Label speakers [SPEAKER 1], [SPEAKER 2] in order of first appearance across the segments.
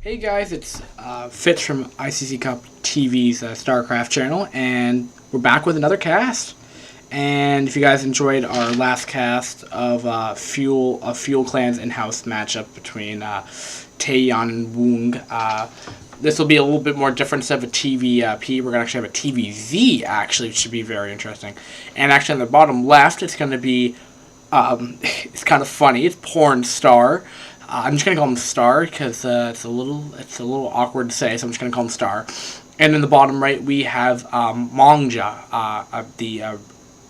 [SPEAKER 1] Hey guys, it's Fitz from ICC Cup TV's StarCraft channel, and we're back with another cast. And if you guys enjoyed our last cast of Fuel Clan's in-house matchup between Taeyeon and Woong, this will be a little bit more different instead of a TVP. We're going to actually have a TVZ, actually, which should be very interesting. And actually on the bottom left, it's going to be, it's kind of funny, it's Pornstar. I'm just gonna call him Star because it's a little awkward to say, so I'm just gonna call him Star. And in the bottom right, we have Mangia, the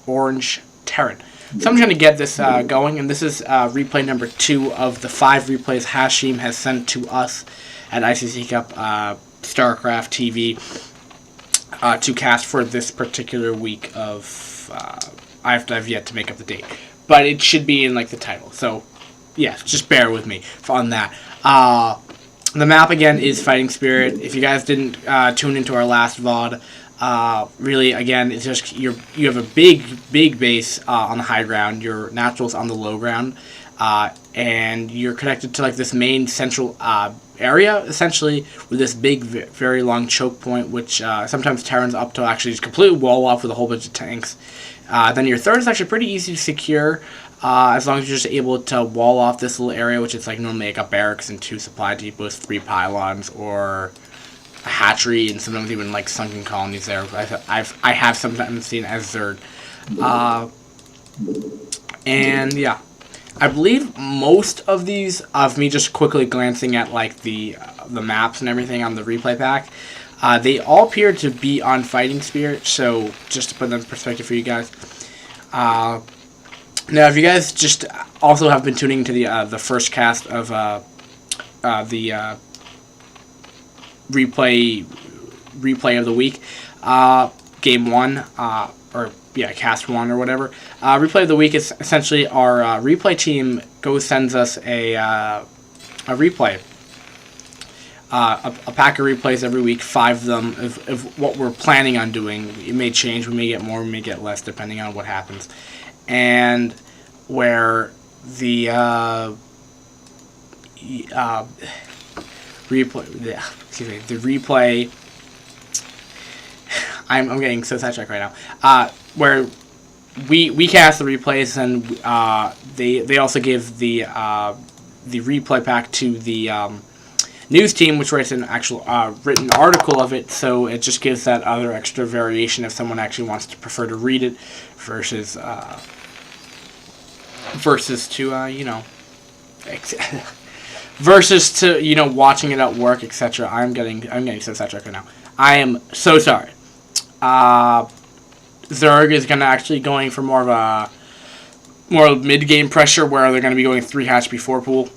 [SPEAKER 1] orange Terran. So I'm just gonna get this going, and this is replay number 2 of the 5 replays Hashim has sent to us at ICC Cup StarCraft TV to cast for this particular week of. I've yet to make up the date, but it should be in like the title. So. Yeah, just bear with me on that. The map, again, is Fighting Spirit. If you guys didn't tune into our last VOD, really, again, it's just you have a big base on the high ground, your naturals on the low ground, and you're connected to like this main central area, essentially, with this big, very long choke point, which sometimes Terrans up to actually just completely wall off with a whole bunch of tanks. Then your third is actually pretty easy to secure. As long as you're just able to wall off this little area, which is like normally like a barracks and 2 supply depots, 3 pylons, or a hatchery, and sometimes even like sunken colonies there. I have sometimes seen as Zerg. And yeah, I believe most of these, of me just quickly glancing at like the maps and everything on the replay pack, they all appear to be on Fighting Spirit. So just to put that in perspective for you guys. Now, if you guys just also have been tuning to the first cast of the replay of the week, game 1, or yeah, cast 1 or whatever, replay of the week is essentially our replay team sends us a replay, a pack of replays every week, 5 of them of what we're planning on doing. It may change, we may get more, we may get less, depending on what happens. And where the replay, I'm getting so sidetracked right now. Where we cast the replays, and they also give the replay pack to the news team, which writes an actual written article of it, so it just gives that other extra variation if someone actually wants to prefer to read it versus to you know, versus to, you know, watching it at work, etc. I'm getting so sidetracked right now. I am so sorry. Zerg is going for more of mid game pressure, where they're gonna be going 3 hatch before pool.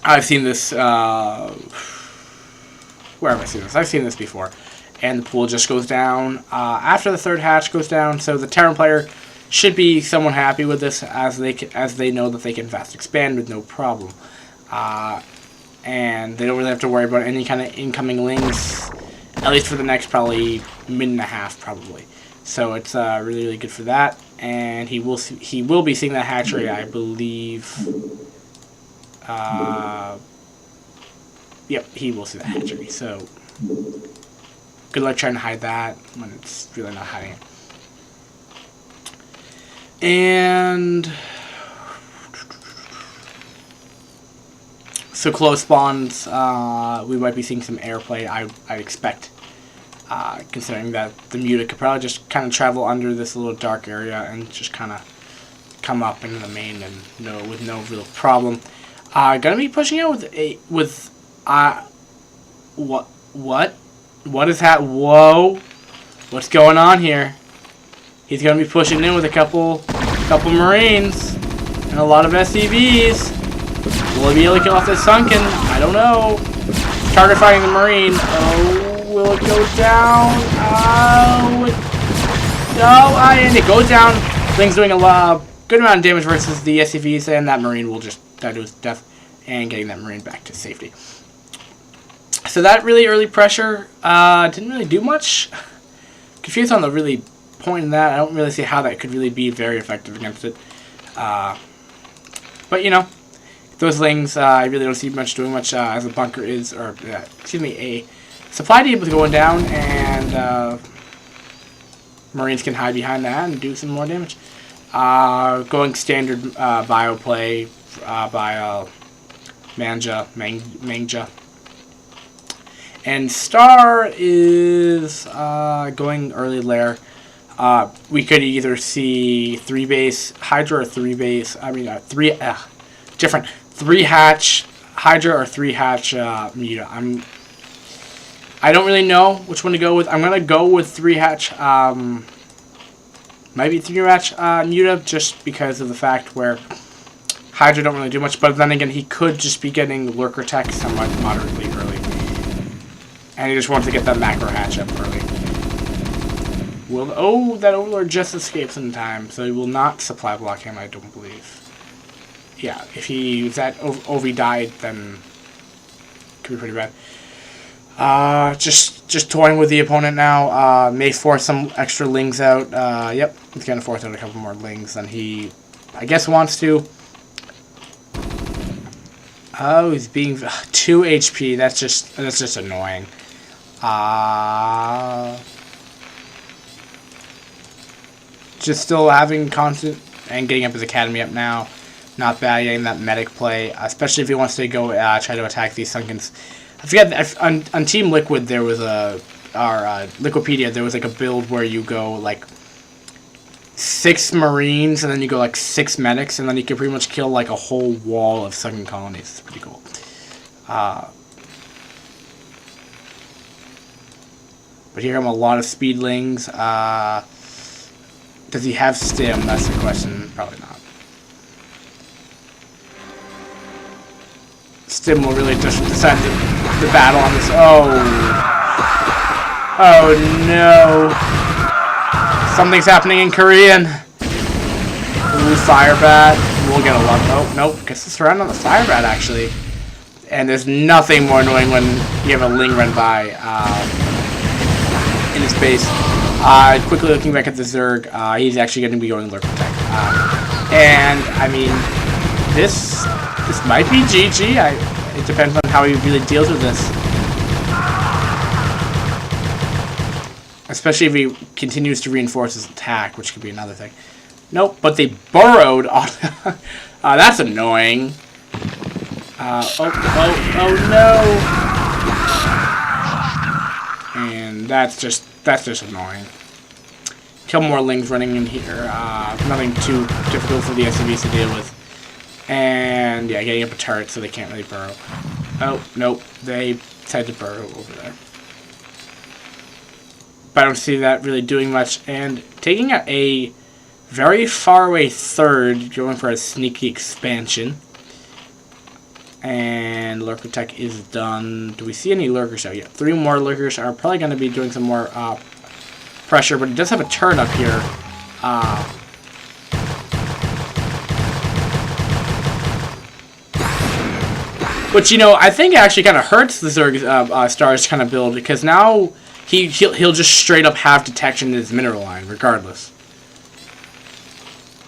[SPEAKER 1] I've seen this. Where have I seen this? I've seen this before, and the pool just goes down after the 3rd hatch goes down. So the Terran player should be somewhat happy with this, as they know that they can fast expand with no problem, and they don't really have to worry about any kind of incoming links, at least for the next probably minute and a half, probably. So it's really good for that, and he will be seeing that hatchery, I believe. Yep, he will see the hatchery. So good luck trying to hide that when it's really not hiding it. And so close spawns, we might be seeing some airplay, I expect, considering that the muta could probably just kind of travel under this little dark area and just kind of come up into the main and with no real problem. Gonna be pushing out with what is that? Whoa, what's going on here? He's going to be pushing in with a couple Marines and a lot of SCVs. Will he be able to kill off this Sunken? I don't know. Target fighting the Marine. Oh, will it go down? No, and it goes down. Thing's doing a good amount of damage versus the SCVs, and that Marine will just die to his death, and getting that Marine back to safety. So that really early pressure didn't really do much. Confused on the really point in that. I don't really see how that could really be very effective against it. But you know, those Lings, I really don't see much doing much as a bunker is, or excuse me, a supply depot is going down, and Marines can hide behind that and do some more damage. Going standard bio play by Mangia. And Star is going early lair. We could either see 3-base Hydra or 3-base, different 3-hatch Hydra or 3-hatch Muta. I don't really know which one to go with. I'm going to go with 3-hatch, maybe 3-hatch Muta, just because of the fact where Hydra don't really do much, but then again, he could just be getting Lurker Tech somewhat moderately early. And he just wants to get that macro hatch up early. That Overlord just escapes in time, so he will not supply block him, I don't believe. Yeah, if that Ovi died, then it could be pretty bad. Just toying with the opponent now. May force some extra Lings out. Yep, he's gonna force out a couple more Lings than he, I guess, wants to. Oh, he's being 2 HP. That's just annoying. Just still having constant and getting up his academy up now. Not bad getting that medic play, especially if he wants to go try to attack these Sunkens. I forget on Team Liquid there was Liquipedia, there was like a build where you go like 6 Marines and then you go like 6 medics and then you can pretty much kill like a whole wall of Sunken colonies. It's pretty cool. But here come a lot of speedlings. Does he have stim? That's the question. Probably not. Stim will really just decide the battle on this. Oh no! Something's happening in Korean. Ooh, Firebat. We'll get a lot. Oh nope. Guess it's around on the Firebat actually. And there's nothing more annoying when you have a Ling run by in his base. Quickly looking back at the Zerg, he's actually going to be going Lurker Tech. And I mean, this might be GG. It depends on how he really deals with this. Especially if he continues to reinforce his attack, which could be another thing. Nope, but they burrowed on... that's annoying. Oh no! And that's just annoying. Couple more Lings running in here. Nothing too difficult for the SCVs to deal with. And yeah, getting up a turret so they can't really burrow. Oh, nope. They decided to burrow over there. But I don't see that really doing much. And taking out a very far away third, going for a sneaky expansion. And Lurker Tech is done. Do we see any Lurkers out yet? 3 more Lurkers are probably going to be doing some more pressure, but it does have a turret up here. Which, you know, I think it actually kind of hurts the Zerg Star's kind of build, because now he'll just straight up have detection in his mineral line, regardless.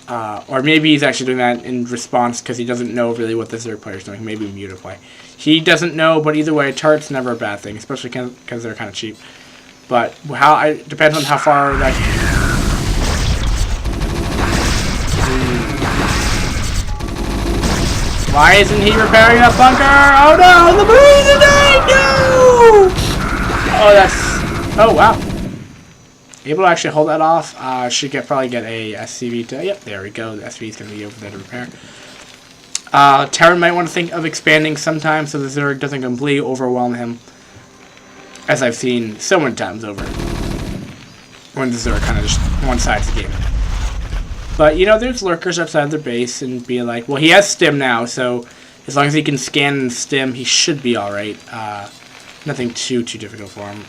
[SPEAKER 1] Or maybe he's actually doing that in response because he doesn't know really what the Zerg player's doing. Maybe Muta play. He doesn't know, but either way, turret's never a bad thing, especially because they're kind of cheap. But it depends on how far that... Why isn't he repairing that bunker? Oh no, the Marines are dying! No! Oh, oh wow. Able to actually hold that off. Should probably get a SCV to... Yep, there we go. The SCV is going to be over there to repair. Terran might want to think of expanding sometime so the Zerg doesn't completely overwhelm him. As I've seen so many times over. When the Zerg kind of just one-sides the game. But, you know, there's Lurkers outside their base and be like... Well, he has stim now, so as long as he can scan and stim, he should be alright. Nothing too difficult for him.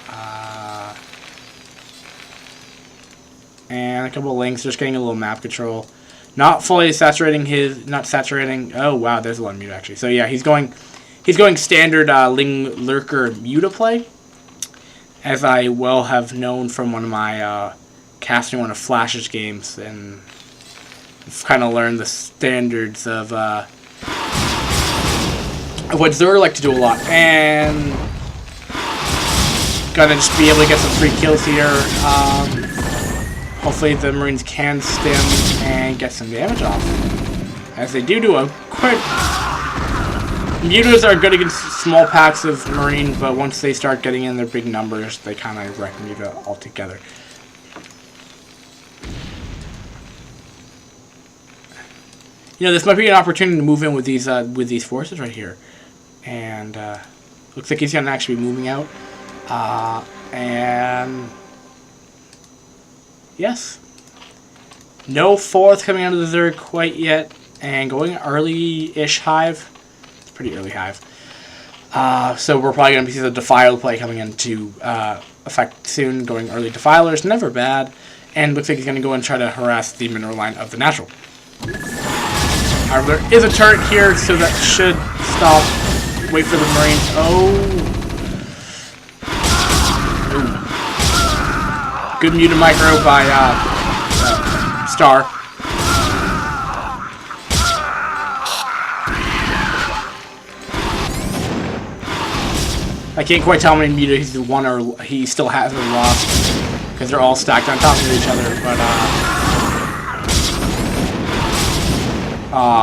[SPEAKER 1] And a couple of Lings, just getting a little map control. Not fully saturating not saturating. Oh wow, there's a lot of Muta actually. So yeah, he's going standard Ling Lurker Muta play, as I well have known from one of my casting one of Flash's games, and I've kind of learned the standards of what Zerg like to do a lot. And gonna just be able to get some free kills here. Hopefully the Marines can stim and get some damage off. As they do a quick... Mutas are good against small packs of Marines, but once they start getting in their big numbers, they kind of wreck Muta altogether. You know, this might be an opportunity to move in with these forces right here. And looks like he's gonna actually be moving out. And yes, no fourth coming out of the Zerg quite yet, and going early-ish hive. It's pretty early hive. So we're probably gonna see the Defiler play coming into effect soon. Going early Defilers, never bad. And looks like he's gonna go and try to harass the mineral line of the natural. However, there is a turret here, so that should stop. Wait for the Marines. Oh. Ooh. Good muted micro by Star. I can't quite tell how many muted he's won or he still has or lost, because they're all stacked on top of each other. But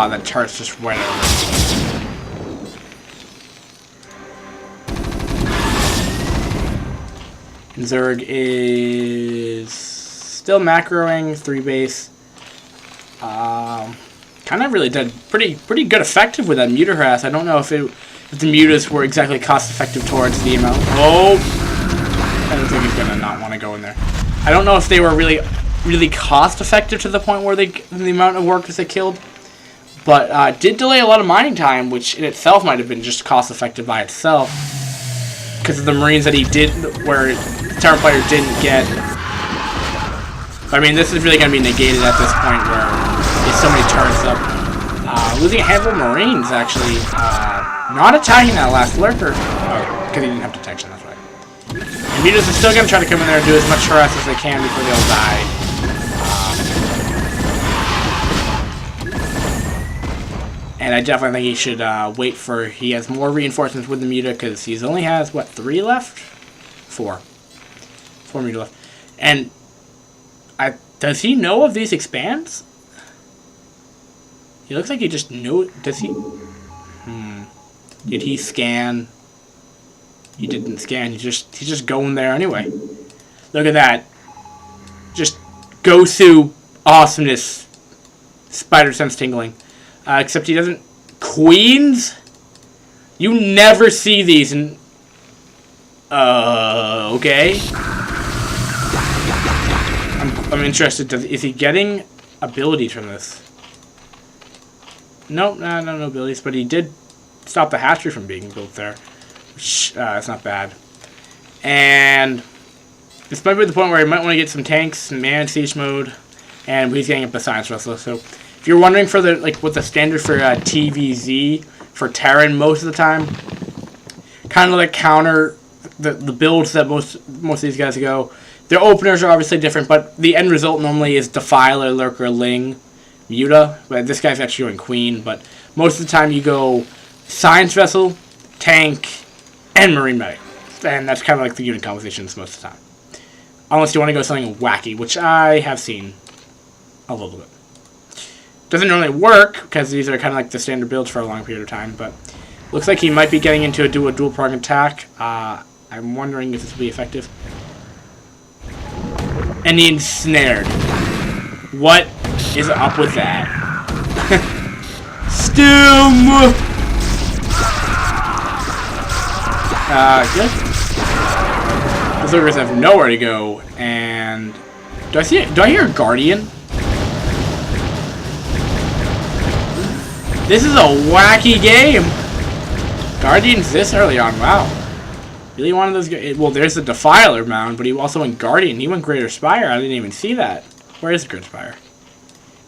[SPEAKER 1] that turret's just right over. Zerg is still macroing 3 base. Kind of really did pretty good effective with that muter harass. I don't know if the mutas were exactly cost effective towards the amount. Oh, I don't think he's gonna not want to go in there. I don't know if they were really cost effective to the point where the amount of workers they killed, but did delay a lot of mining time, which in itself might have been just cost effective by itself, because of the Marines that he did, where the Terran player didn't get. But I mean, this is really going to be negated at this point where there's so many turrets up. Losing a handful of Marines, actually. Not attacking that last lurker. Because he didn't have detection, that's right. And Mutas are still going to try to come in there and do as much harass as they can before they all die. And I definitely think he should wait for... He has more reinforcements with the Muta, because he only has, what, 3 left? 4. 4 Muta left. And does he know of these expands? He looks like he just knew... Does he... Did he scan? He didn't scan. He's just going there anyway. Look at that. Just Gosu awesomeness. Spider sense tingling. Except he doesn't... Queens? You never see these in... okay. I'm interested. Is he getting abilities from this? Nope, no abilities, but he did stop the hatchery from being built there. Which, it's not bad. And this might be the point where he might want to get some tanks, man siege mode, and he's getting up the science wrestler. So if you're wondering for what the standard for TVZ for Terran most of the time, kind of like counter the builds that most of these guys go. Their openers are obviously different, but the end result normally is Defiler, Lurker, Ling, Muta. But this guy's actually going Queen, but most of the time you go Science Vessel, Tank, and Marine Medic. And that's kind of like the unit compositions most of the time. Unless you want to go something wacky, which I have seen a little bit. Doesn't normally work, because these are kind of like the standard builds for a long period of time, but looks like he might be getting into a dual prong attack. I'm wondering if this will be effective. And he ensnared. What is up with that? Stim! Good. The Zergers have nowhere to go, and... Do I hear a Guardian? This is a wacky game! Guardians this early on, wow. Really one of those... Well, there's the Defiler mound, but he also went Guardian. He went Greater Spire. I didn't even see that. Where is the Greater Spire?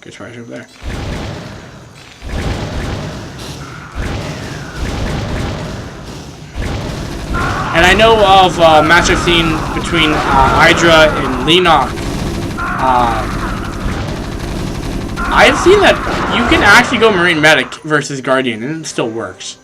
[SPEAKER 1] Greater Spire's over there. And I know of a match I've seen between Hydra and Lenok. I've seen that you can actually go Marine Medic versus Guardian, and it still works.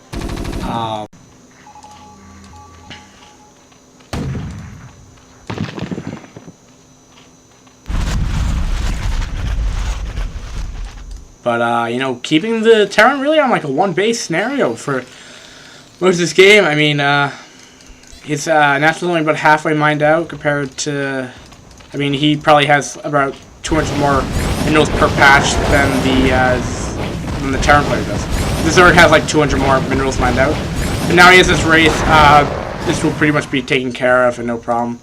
[SPEAKER 1] But, you know, keeping the Terran really on like a one-base scenario for most of this game. I mean, it's naturally only about halfway mined out compared to... I mean, he probably has about 200 more minerals per patch than the Terran player does. This Zerg has like 200 more minerals mined out. But now he has this Wraith. This will pretty much be taken care of and no problem.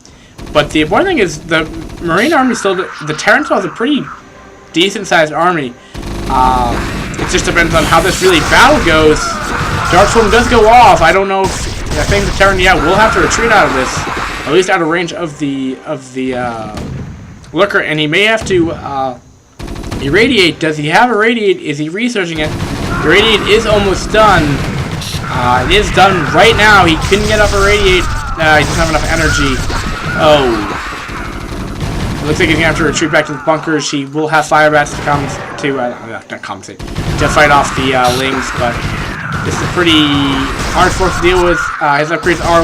[SPEAKER 1] But the important thing is the Marine army still... The Terran still has a pretty decent-sized army. It just depends on how this really battle goes. Darkstorm does go off. I don't know if... I think the Terran, yeah, will have to retreat out of this. At least out of range of the Lurker. And he may have to irradiate. Does he have irradiate? Is he researching it? Irradiate is almost done. It is done right now. He couldn't get up irradiate. He doesn't have enough energy. Oh. It looks like he's going to have to retreat back to the bunkers. He will have fire bats to come to fight off the Lings, but this is a pretty hard force to deal with. His upgrades are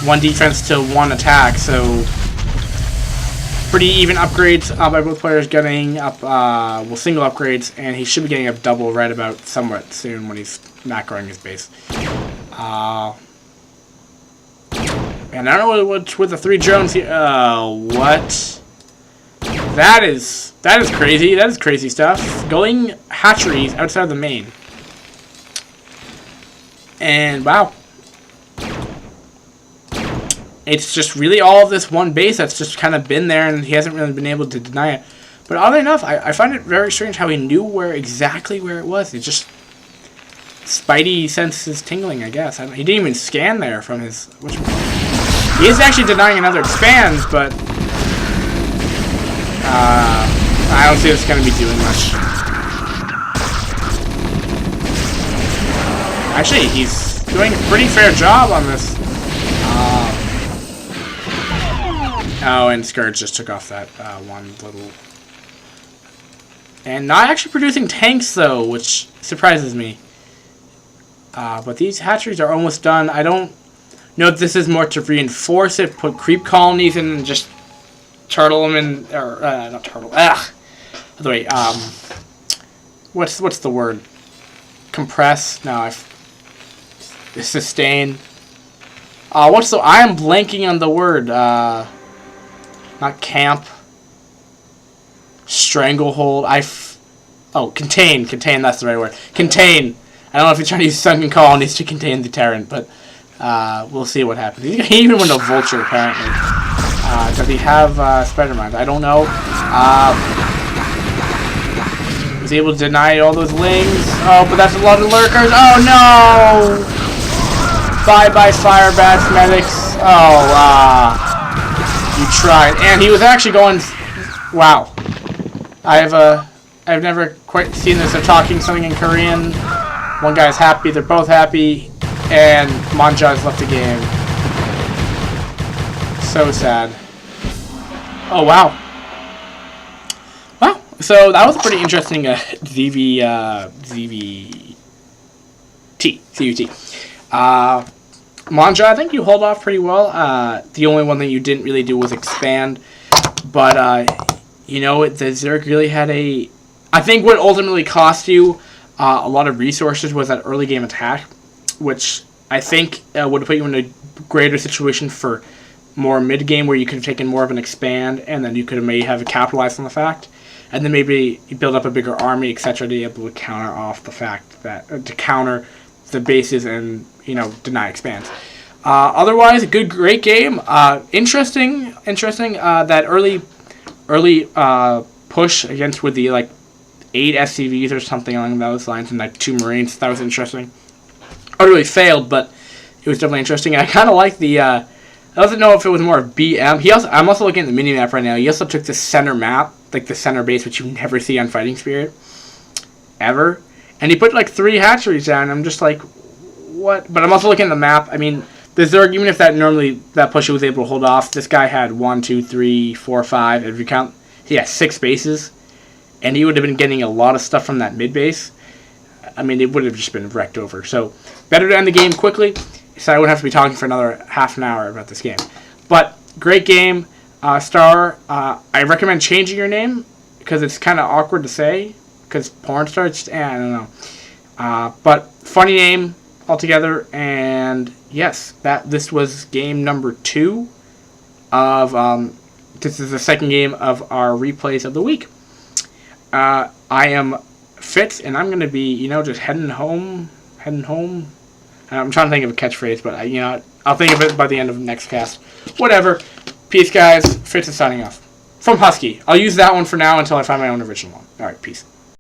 [SPEAKER 1] 1 defense to 1 attack, so pretty even upgrades by both players, getting up single upgrades, and he should be getting up double right about somewhat soon when he's macroing his base. And I don't know what's with the 3 drones here. What? That is crazy. That is crazy stuff. Going hatcheries outside of the main. And wow. It's just really all of this one base that's just kind of been there, and he hasn't really been able to deny it. But oddly enough, I find it very strange how he knew exactly where it was. It just... Spidey senses tingling, I guess. He didn't even scan there from his... He is actually denying another expand, but... I don't see this going to be doing much. Actually, he's doing a pretty fair job on this. Oh, and Scourge just took off that one little... And not actually producing tanks, though, which surprises me. But these hatcheries are almost done. I don't know if this is more to reinforce it, put creep colonies in, and just turtle them in, or not turtle. By the way, what's the word? Compress? No, sustain. I am blanking on the word. Not camp. Stranglehold. Contain. Contain. That's the right word. Contain. I don't know if he's trying to use sunken colonies to contain the Terran, but we'll see what happens. He even went to Vulture, apparently. Does he have Spider Mines? I don't know. Was he able to deny all those Lings? Oh, but that's a lot of Lurkers. Oh, no! Bye-bye, Fire Bats, Medics. Oh, you tried. And he was actually going... Wow. I've never quite seen this. They're talking something in Korean. One guy's happy, they're both happy, and Mangia has left the game. So sad. Oh, wow. Wow. So that was a pretty interesting ZVT. Mangia, I think you hold off pretty well. The only one that you didn't really do was expand. But, you know, the Zerg really had a... I think what ultimately cost you a lot of resources was that early game attack, which I think would have put you in a greater situation for more mid game where you could have taken more of an expand, and then you could have maybe have capitalized on the fact, and then maybe you build up a bigger army, etc., to be able to counter off the fact that to counter the bases and deny expands. Otherwise, a great game. Interesting. That early push against with the 8 SCVs or something along those lines, and 2 Marines. That was interesting. Utterly failed, but it was definitely interesting. And I kind of like the... I don't know if it was more of BM. I'm also looking at the mini-map right now. He also took the center map, the center base, which you never see on Fighting Spirit. Ever. And he put 3 hatcheries down, and I'm just like, what? But I'm also looking at the map. I mean, the Zerg, even if that push was able to hold off, this guy had 1, 2, 3, 4, 5. If you count, he had 6 bases. And he would have been getting a lot of stuff from that mid base. I mean, it would have just been wrecked over. So, better to end the game quickly, so I wouldn't have to be talking for another half an hour about this game. But, great game. Star, I recommend changing your name, because it's kind of awkward to say, because Pornstar, I don't know. But, funny name altogether, and yes, this was game number 2 of, this is the second game of our replays of the week. I am Fitz, and I'm going to be, just heading home. I'm trying to think of a catchphrase, but, I'll think of it by the end of the next cast. Whatever. Peace, guys. Fitz is signing off. From Husky. I'll use that one for now until I find my own original one. Alright, peace.